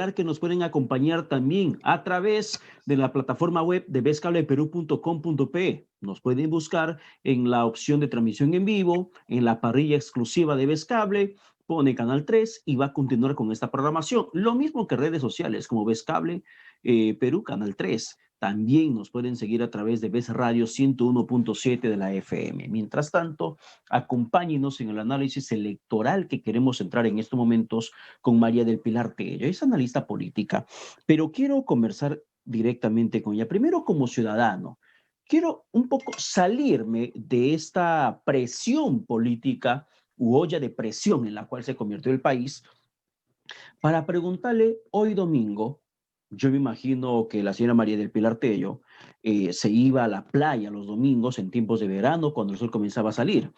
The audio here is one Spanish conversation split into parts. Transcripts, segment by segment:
reiterar que nos pueden acompañar también a través de la plataforma web de vezcableperú.com.pe. Nos pueden buscar en la opción de transmisión en vivo, en la parrilla exclusiva de Vezcable, pone Canal 3 y va a continuar con esta programación. Lo mismo que redes sociales como Vezcable Perú, Canal 3. También nos pueden seguir a través de Vez Radio 101.7 de la FM. Mientras tanto, acompáñenos en el análisis electoral que queremos entrar en estos momentos con María del Pilar Tello. Es analista política, pero quiero conversar directamente con ella. Primero, como ciudadano, quiero un poco salirme de esta presión política u olla de presión en la cual se convirtió el país para preguntarle hoy domingo. Yo me imagino que la señora María del Pilar Tello se iba a la playa los domingos en tiempos de verano cuando el sol comenzaba a salir.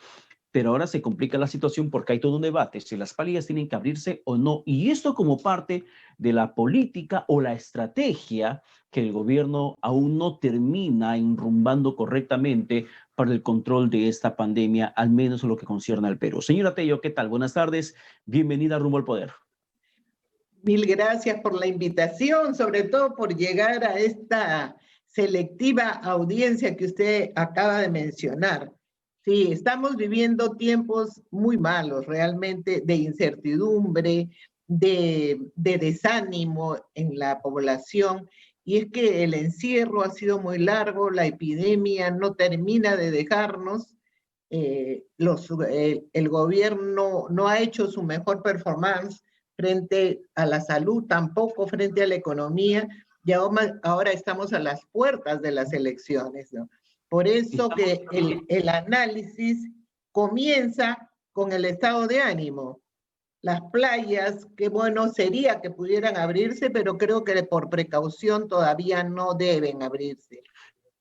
Pero ahora se complica la situación porque hay todo un debate si las playas tienen que abrirse o no. Y esto como parte de la política o la estrategia que el gobierno aún no termina enrumbando correctamente para el control de esta pandemia, al menos en lo que concierne al Perú. Señora Tello, ¿qué tal? Buenas tardes. Bienvenida a Rumbo al Poder. Mil gracias por la invitación, sobre todo por llegar a esta selectiva audiencia que usted acaba de mencionar. Sí, estamos viviendo tiempos muy malos, realmente, de incertidumbre, de desánimo en la población, y es que el encierro ha sido muy largo, la epidemia no termina de dejarnos, el gobierno no ha hecho su mejor performance frente a la salud, tampoco frente a la economía, y ahora estamos a las puertas de las elecciones, ¿no? Por eso que el análisis comienza con el estado de ánimo. Las playas, qué bueno sería que pudieran abrirse, pero creo que por precaución todavía no deben abrirse.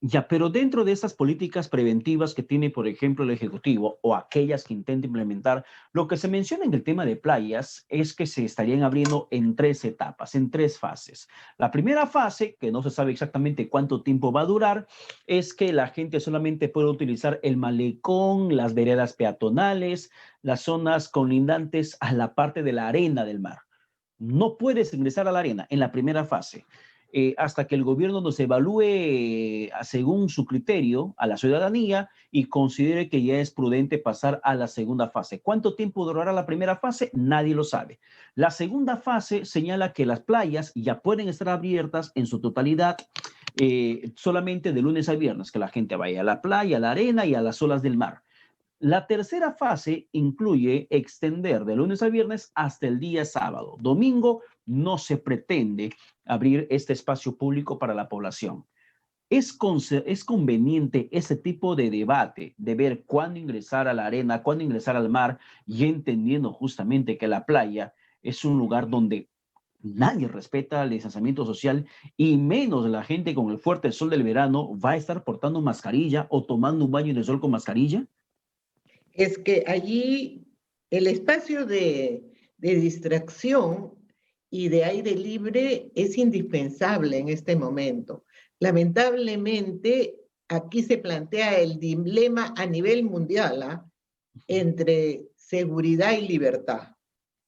Ya, pero dentro de esas políticas preventivas que tiene, por ejemplo, el Ejecutivo o aquellas que intenta implementar, lo que se menciona en el tema de playas es que se estarían abriendo en 3 etapas, en 3 fases. La primera fase, que no se sabe exactamente cuánto tiempo va a durar, es que la gente solamente puede utilizar el malecón, las veredas peatonales, las zonas colindantes a la parte de la arena del mar. No puedes ingresar a la arena en la primera fase. Hasta que el gobierno nos evalúe según su criterio a la ciudadanía y considere que ya es prudente pasar a la segunda fase. ¿Cuánto tiempo durará la primera fase? Nadie lo sabe. La segunda fase señala que las playas ya pueden estar abiertas en su totalidad solamente de lunes a viernes, que la gente vaya a la playa, a la arena y a las olas del mar. La tercera fase incluye extender de lunes a viernes hasta el día sábado. Domingo no se pretende abrir este espacio público para la población. Es conveniente ese tipo de debate, de ver cuándo ingresar a la arena, cuándo ingresar al mar, y entendiendo justamente que la playa es un lugar donde nadie respeta el distanciamiento social y menos la gente con el fuerte sol del verano va a estar portando mascarilla o tomando un baño en el sol con mascarilla. Es que allí el espacio de distracción y de aire libre es indispensable en este momento. Lamentablemente, aquí se plantea el dilema a nivel mundial entre seguridad y libertad,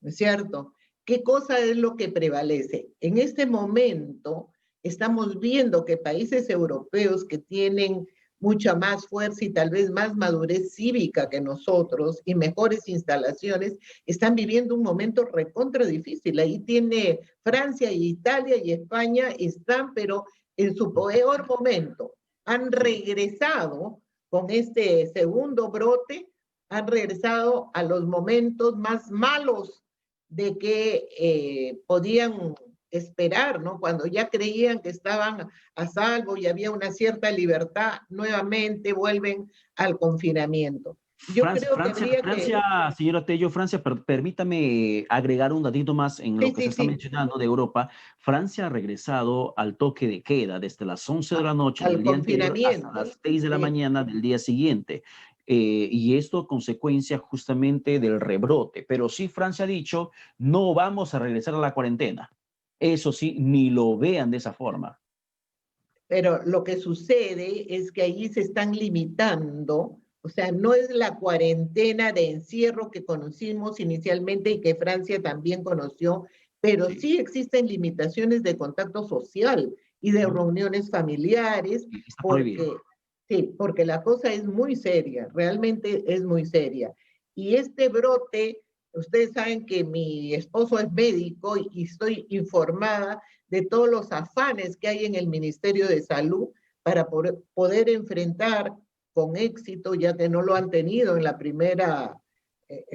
¿no es cierto? ¿Qué cosa es lo que prevalece? En este momento estamos viendo que países europeos que tienen mucha más fuerza y tal vez más madurez cívica que nosotros y mejores instalaciones, están viviendo un momento recontra difícil. Ahí tiene Francia y Italia y España están, pero en su peor momento. Han regresado con este segundo brote, han regresado a los momentos más malos de que podían esperar, ¿no? Cuando ya creían que estaban a salvo y había una cierta libertad, nuevamente vuelven al confinamiento. Yo creo que habría Francia, señora Tello, Francia, permítame agregar un datito más en lo que se está mencionando de Europa. Francia ha regresado al toque de queda desde las 11 de la noche del día anterior hasta las 6 de la mañana del día siguiente. Y esto a consecuencia justamente del rebrote. Pero sí, Francia ha dicho, no vamos a regresar a la cuarentena. Eso sí, ni lo vean de esa forma. Pero lo que sucede es que allí se están limitando, o sea, no es la cuarentena de encierro que conocimos inicialmente y que Francia también conoció pero Sí, sí existen limitaciones de contacto social y de reuniones familiares, sí, está prohibido. porque, sí, porque la cosa es muy seria, realmente es muy seria. Y este brote, ustedes saben que mi esposo es médico y estoy informada de todos los afanes que hay en el Ministerio de Salud para poder enfrentar con éxito, ya que no lo han tenido en la primera,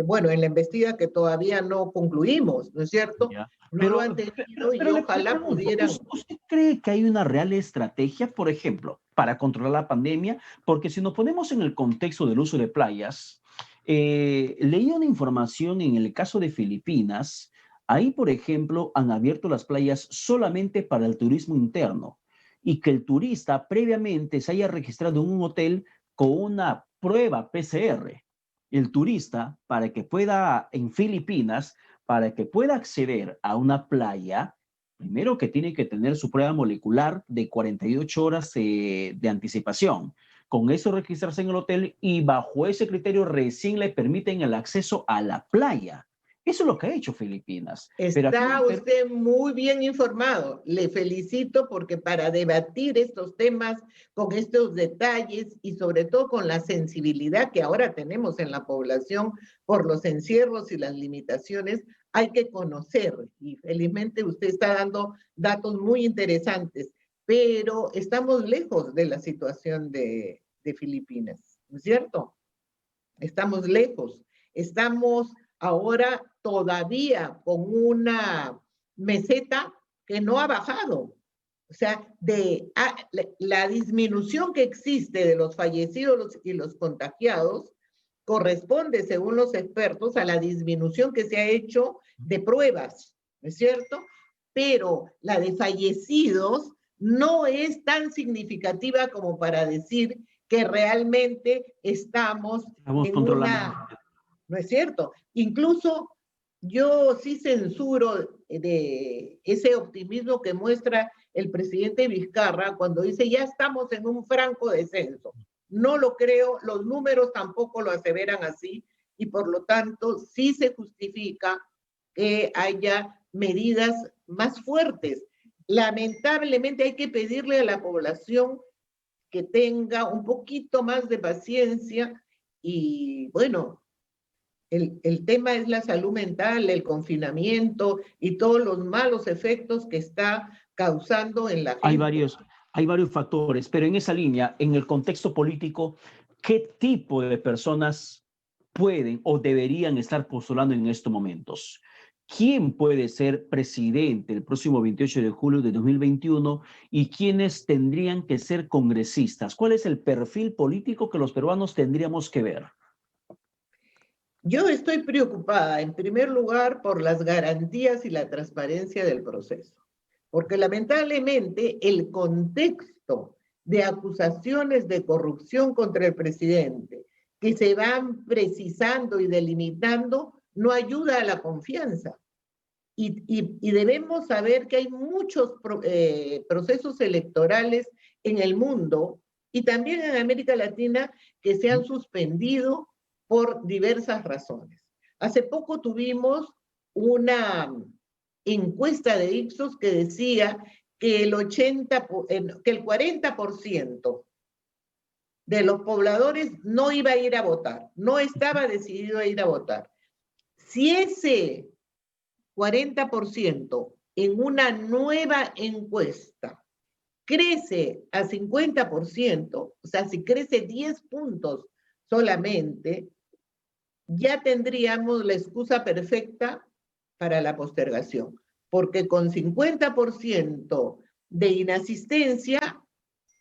bueno, en la embestida que todavía no concluimos, ¿no es cierto? Ya. No lo han tenido y Le ojalá pregunto, pudieran. ¿usted cree que hay una real estrategia, por ejemplo, para controlar la pandemia? Porque si nos ponemos en el contexto del uso de playas, leí una información en el caso de Filipinas. Ahí, por ejemplo, han abierto las playas solamente para el turismo interno y que el turista previamente se haya registrado en un hotel con una prueba PCR. El turista, para que pueda, en Filipinas, para que pueda acceder a una playa, primero que tiene que tener su prueba molecular de 48 horas de anticipación. Con eso registrarse en el hotel y bajo ese criterio recién le permiten el acceso a la playa. Eso es lo que ha hecho Filipinas. Pero aquí en Está el Perú, usted muy bien informado. Le felicito porque para debatir estos temas con estos detalles y sobre todo con la sensibilidad que ahora tenemos en la población por los encierros y las limitaciones, hay que conocer. Y felizmente usted está dando datos muy interesantes, pero estamos lejos de la situación de Filipinas, ¿no es cierto? Estamos lejos. Estamos ahora todavía con una meseta que no ha bajado. O sea, la disminución que existe de los fallecidos y los contagiados corresponde, según los expertos, a la disminución que se ha hecho de pruebas, ¿no es cierto? Pero la de fallecidos no es tan significativa como para decir que realmente estamos estamos en controlando. una, ¿no es cierto? Incluso yo sí censuro de ese optimismo que muestra el presidente Vizcarra cuando dice ya estamos en un franco descenso. No lo creo, los números tampoco lo aseveran así y por lo tanto sí se justifica que haya medidas más fuertes. Lamentablemente hay que pedirle a la población que tenga un poquito más de paciencia y bueno, el tema es la salud mental, el confinamiento y todos los malos efectos que está causando en la Hay gente. varios, hay varios factores, pero en esa línea, en el contexto político, ¿qué tipo de personas pueden o deberían estar postulando en estos momentos? ¿Quién puede ser presidente el próximo 28 de julio de 2021 y quiénes tendrían que ser congresistas? ¿Cuál es el perfil político que los peruanos tendríamos que ver? Yo estoy preocupada, en primer lugar, por las garantías y la transparencia del proceso, porque lamentablemente el contexto de acusaciones de corrupción contra el presidente que se van precisando y delimitando no ayuda a la confianza. Y debemos saber que hay muchos procesos electorales en el mundo y también en América Latina que se han suspendido por diversas razones. Hace poco tuvimos una encuesta de Ipsos que decía que que el 40% de los pobladores no iba a ir a votar, no estaba decidido a ir a votar. Si ese 40% en una nueva encuesta crece a 50%, o sea, si crece 10 puntos solamente, ya tendríamos la excusa perfecta para la postergación, porque con 50% de inasistencia,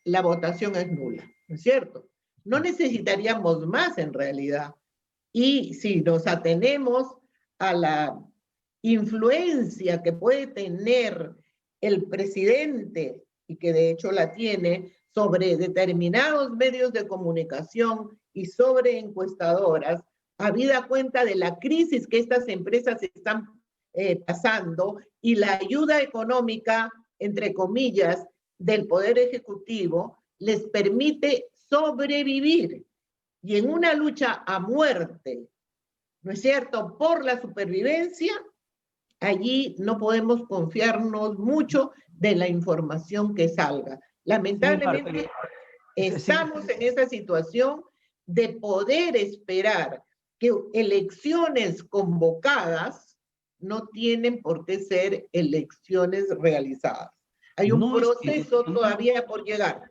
la votación es nula, ¿no es cierto? No necesitaríamos más en realidad. Y si nos atenemos a la influencia que puede tener el presidente, y que de hecho la tiene, sobre determinados medios de comunicación y sobre encuestadoras, habida cuenta de la crisis que estas empresas están pasando y la ayuda económica, entre comillas, del Poder Ejecutivo, les permite sobrevivir. Y en una lucha a muerte, ¿no es cierto?, por la supervivencia, allí no podemos confiarnos mucho de la información que salga. Sin embargo, Lamentablemente, sin- estamos en esa situación de poder esperar que elecciones convocadas no tienen por qué ser elecciones realizadas. Hay un no es que, proceso todavía por llegar.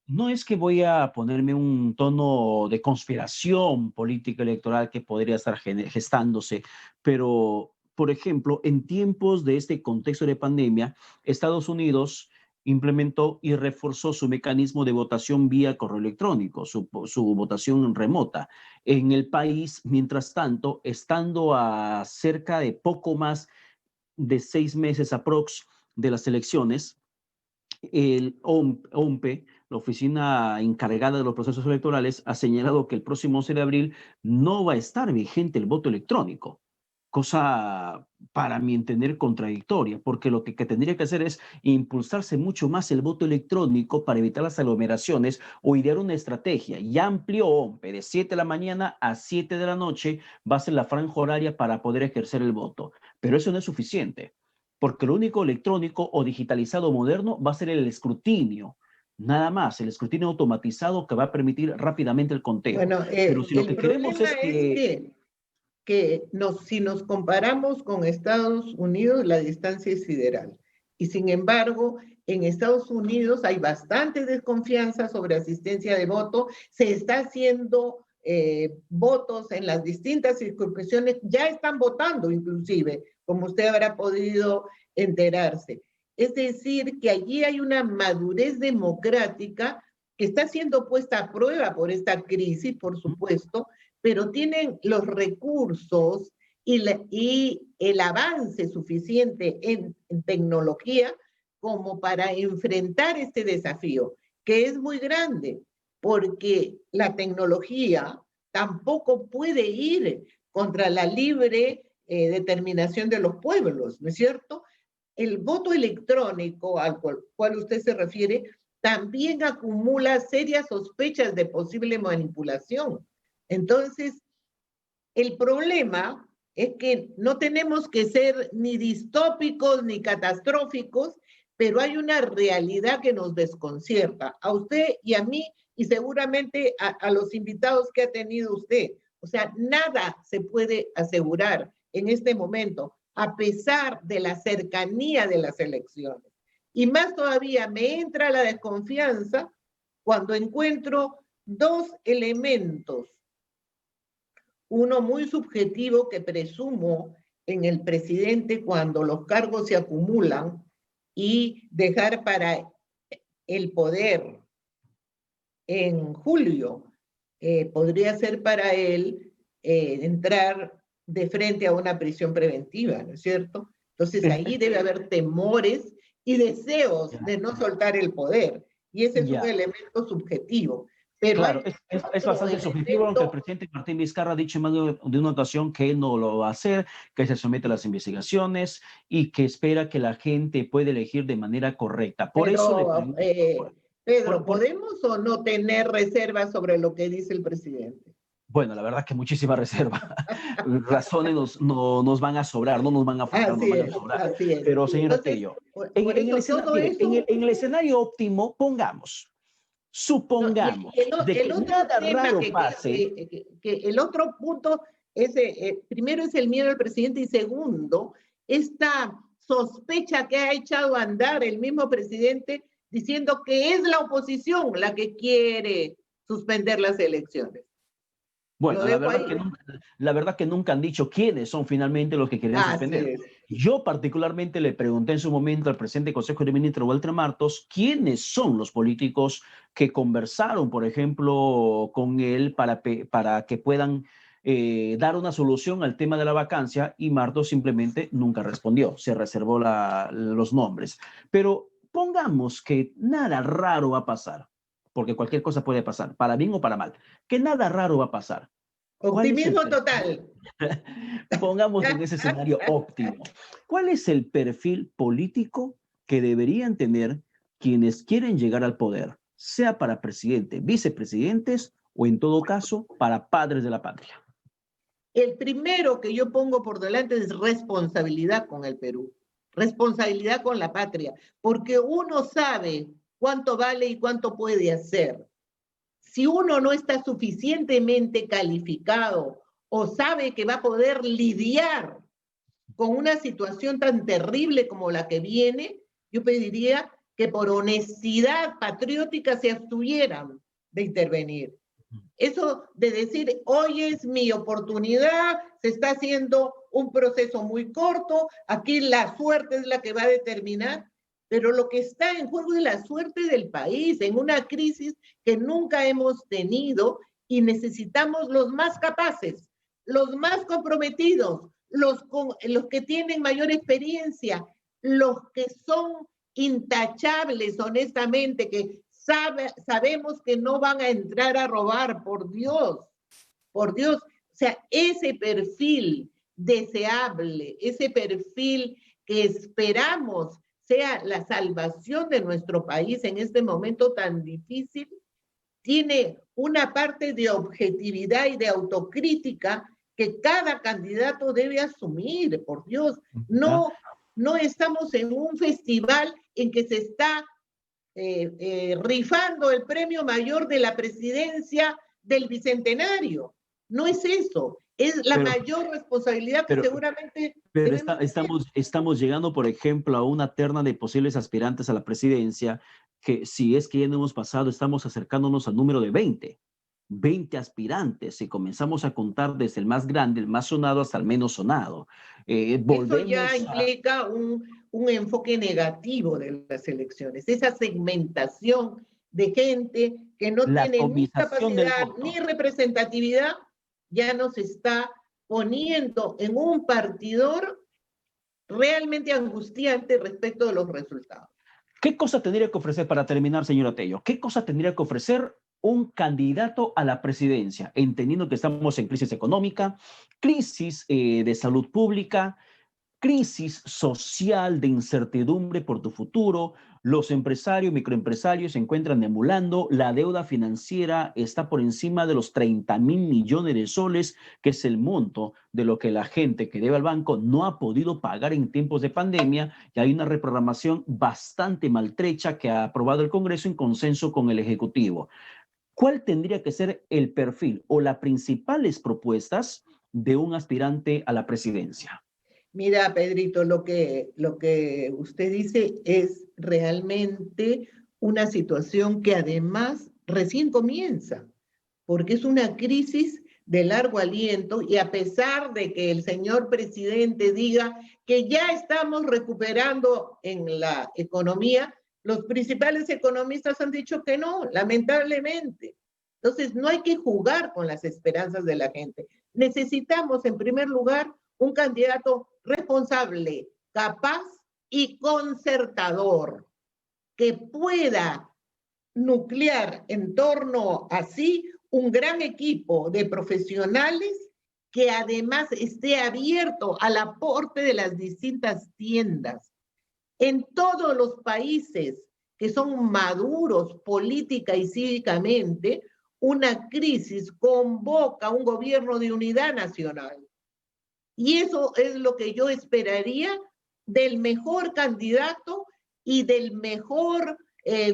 no es que voy a ponerme un tono de conspiración política electoral que podría estar gestándose, pero, por ejemplo, en tiempos de este contexto de pandemia, Estados Unidos implementó y reforzó su mecanismo de votación vía correo electrónico, su votación remota. En el país, mientras tanto, estando a cerca de poco más de 6 meses aprox de las elecciones, el OMPE, la oficina encargada de los procesos electorales, ha señalado que el próximo 11 de abril no va a estar vigente el voto electrónico, cosa para mi entender contradictoria, porque lo que tendría que hacer es impulsarse mucho más el voto electrónico para evitar las aglomeraciones o idear una estrategia. Ya amplió OMPE de 7 de la mañana a 7 de la noche, va a ser la franja horaria para poder ejercer el voto, pero eso no es suficiente porque lo único electrónico o digitalizado moderno va a ser el escrutinio, nada más, el escrutinio automatizado que va a permitir rápidamente el conteo. Bueno, Pero si lo el que queremos problema es es que si nos comparamos con Estados Unidos, la distancia es sideral. Y sin embargo, en Estados Unidos hay bastante desconfianza sobre asistencia de voto, se está haciendo votos en las distintas circunscripciones, ya están votando inclusive, como usted habrá podido enterarse. Es decir, que allí hay una madurez democrática que está siendo puesta a prueba por esta crisis, por supuesto, pero tienen los recursos y el avance suficiente en tecnología como para enfrentar este desafío, que es muy grande, porque la tecnología tampoco puede ir contra la libre determinación de los pueblos, ¿no es cierto? El voto electrónico al cual usted se refiere también acumula serias sospechas de posible manipulación. Entonces, el problema es que no tenemos que ser ni distópicos ni catastróficos, pero hay una realidad que nos desconcierta, a usted y a mí, y seguramente a los invitados que ha tenido usted. O sea, nada se puede asegurar en este momento, a pesar de la cercanía de las elecciones. Y más todavía me entra la desconfianza cuando encuentro dos elementos, uno muy subjetivo que presumo en el presidente cuando los cargos se acumulan y dejar para el poder en julio, podría ser para él entrar de frente a una prisión preventiva, ¿no es cierto? Entonces ahí debe haber temores y deseos de no soltar el poder. Y ese es un ya. elemento subjetivo. Pero Claro, hay es otro bastante subjetivo, aunque el elemento. presidente Martín Vizcarra ha dicho en más de una ocasión que él no lo va a hacer, que se somete a las investigaciones y que espera que la gente pueda elegir de manera correcta. Por eso le Pero, pregunto, Pedro, por, ¿podemos o no tener reservas sobre lo que dice el presidente? bueno, la verdad que muchísima reserva. Razones no nos van a sobrar, no nos van a faltar, nos Así van a es, sobrar. así es. Pero, señora Entonces, Tello, por eso todo mire, eso. en el escenario óptimo, No, supongamos de el que otro nada tema raro pase. que el otro punto es, primero es el miedo al presidente y segundo, esta sospecha que ha echado a andar el mismo presidente diciendo que es la oposición la que quiere suspender las elecciones. Lo Bueno, dejo ahí. la verdad que nunca han dicho quiénes son finalmente los que querían Así suspender. es. Yo particularmente le pregunté en su momento al presidente del Consejo de Ministros, Walter Martos, quiénes son los políticos que conversaron, por ejemplo, con él para que puedan dar una solución al tema de la vacancia, y Martos simplemente nunca respondió, se reservó los nombres. Pero pongamos que nada raro va a pasar, porque cualquier cosa puede pasar, para bien o para mal, que nada raro va a pasar. ¿Cuál es el Optimismo perfil? total. Pongamos en ese escenario óptimo. ¿Cuál es el perfil político que deberían tener quienes quieren llegar al poder, sea para presidente, vicepresidentes o en todo caso para padres de la patria? el primero que yo pongo por delante es responsabilidad con el Perú, responsabilidad con la patria, porque uno sabe cuánto vale y cuánto puede hacer. Si uno no está suficientemente calificado o sabe que va a poder lidiar con una situación tan terrible como la que viene, yo pediría que por honestidad patriótica se abstuvieran de intervenir. Eso de decir, hoy es mi oportunidad, se está haciendo un proceso muy corto, aquí la suerte es la que va a determinar, pero lo que está en juego es la suerte del país, en una crisis que nunca hemos tenido y necesitamos los más capaces, los más comprometidos, los que tienen mayor experiencia, los que son intachables, honestamente, que sabemos que no van a entrar a robar, por Dios. O sea, ese perfil deseable, ese perfil que esperamos sea la salvación de nuestro país en este momento tan difícil, tiene una parte de objetividad y de autocrítica que cada candidato debe asumir, por Dios. No estamos en un festival en que se está rifando el premio mayor de la presidencia del Bicentenario. No es eso, es la mayor responsabilidad que seguramente... Pero estamos llegando, por ejemplo, a una terna de posibles aspirantes a la presidencia que, si es que ya no hemos pasado, estamos acercándonos al número de 20 aspirantes, si comenzamos a contar desde el más grande, el más sonado, hasta el menos sonado. Eso ya implica un enfoque negativo de las elecciones, esa segmentación de gente que no tiene ni capacidad ni representatividad, ya nos está poniendo en un partidor realmente angustiante respecto de los resultados. ¿Qué cosa tendría que ofrecer, para terminar, señora Tello, qué cosa tendría que ofrecer un candidato a la presidencia, entendiendo que estamos en crisis económica, crisis de salud pública, crisis social de incertidumbre por tu futuro? Los empresarios, microempresarios se encuentran emulando, la deuda financiera está por encima de los 30.000 millones de soles, que es el monto de lo que la gente que debe al banco no ha podido pagar en tiempos de pandemia, y hay una reprogramación bastante maltrecha que ha aprobado el Congreso en consenso con el Ejecutivo. ¿Cuál tendría que ser el perfil o las principales propuestas de un aspirante a la presidencia? Mira, Pedrito, lo que usted dice es realmente una situación que además recién comienza, porque es una crisis de largo aliento, y a pesar de que el señor presidente diga que ya estamos recuperando en la economía, los principales economistas han dicho que no, lamentablemente. Entonces, no hay que jugar con las esperanzas de la gente. Necesitamos, en primer lugar, un candidato responsable, capaz y concertador, que pueda nuclear en torno a sí un gran equipo de profesionales que además esté abierto al aporte de las distintas tiendas. En todos los países que son maduros política y cívicamente, una crisis convoca un gobierno de unidad nacional. Y eso es lo que yo esperaría del mejor candidato y del mejor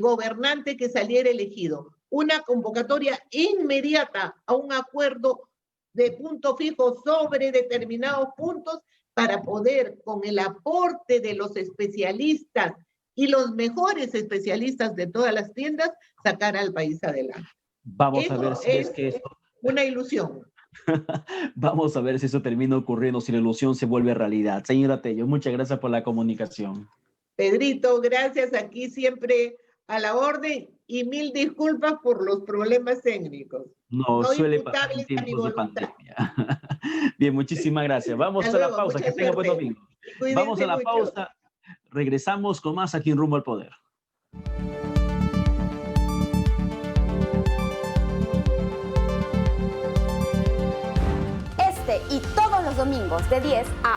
gobernante que saliera elegido. Una convocatoria inmediata a un acuerdo de punto fijo sobre determinados puntos para poder, con el aporte de los especialistas y los mejores especialistas de todas las tiendas, sacar al país adelante. Vamos a ver si es que esto... una ilusión. Vamos a ver si eso termina ocurriendo, si la ilusión se vuelve realidad. Señora Tello, muchas gracias por la comunicación. Pedrito, gracias, aquí siempre a la orden, y mil disculpas por los problemas técnicos. No suele pasar en tiempos de pandemia. Bien, muchísimas gracias. Vamos a la pausa, que tenga buen domingo. Vamos a la pausa, regresamos con más aquí en Rumbo al Poder. Y todos los domingos de 10 a